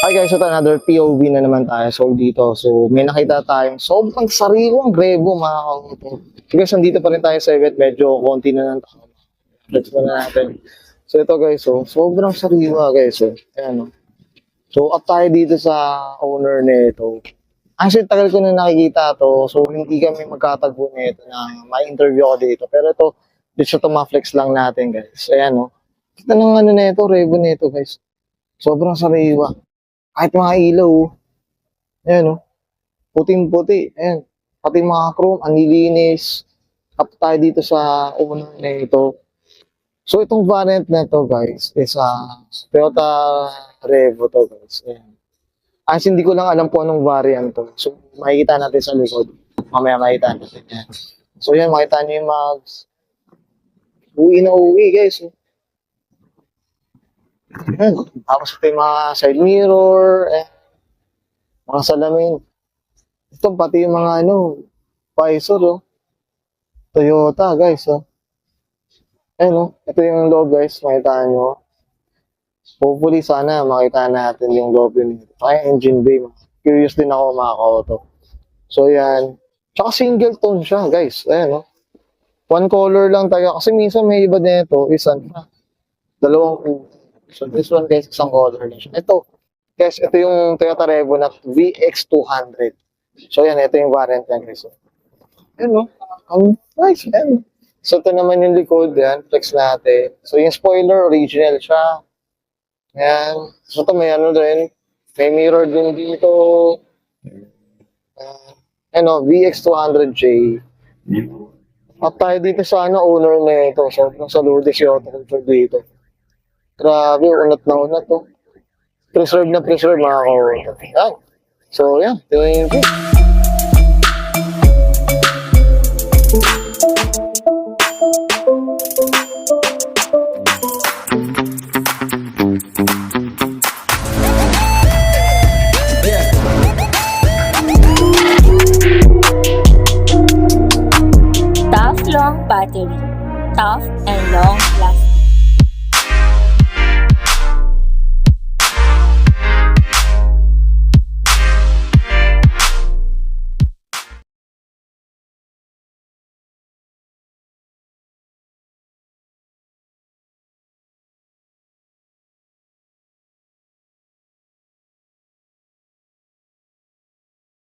Hi guys, ito another POV na naman tayo. So dito, so may nakita tayong sobrang sariwang Revo mga kauto. Guys, nandito pa rin tayo sa event, medyo konti na ng tao. Let's na natin. So ito guys, so sobrang sariwa guys. So, ayan, oh. So up tayo dito sa owner nito. Actually, tagal ko na nakikita to. So hindi kami magkatagpo nito na may interview ako dito. Pero ito, dito to ma-flex lang natin guys. Ayan, oh. Kita ng ano nito, Revo nito guys. Sobrang sariwa. Kahit mga ilaw, ayan o, puting-puti, ayan. Pati mga chrome, ang nilinis. Up tayo dito sa owner na ito. So, itong variant na ito, guys, is Toyota Revo to, guys. Ayan. As hindi ko lang alam po anong variant to. So, makikita natin sa likod. Mamaya makikita natin yan. So, yan, makita nyo yung mags. Uwi na uwi, guys. Ayan. Tapos ito yung mga side mirror, mga salamin. Ito pati yung mga visor, oh. Toyota, guys, oh. Ayan, oh. Ito yung loob, guys, makita nyo. Hopefully, sana makita natin yung loob nito. Kaya engine bay. Curious din ako mga kauto. So, yan. Tsaka single tone siya, guys. Ayan, oh. One color lang tayo. Kasi minsan may iba nito, dalawang. So, this one, guys, isang color na siya. Ito, guys, ito yung Toyota Revo na VX200. So, yan, ito yung variant yan, guys. Ayan, no? Nice, yan. So, ito naman yung likod, yan, flex natin. So, yung spoiler, original siya. Yan. So, ito may rin. May mirror din dito. VX200J. At tayo dito sa owner na ito. So, sa Lourdes yung auto dito. Grabe, unat na unat to. Preserve na preserve mga kauto. Yan. So, yan. Ito yung Tough long battery. Tough and long lasting.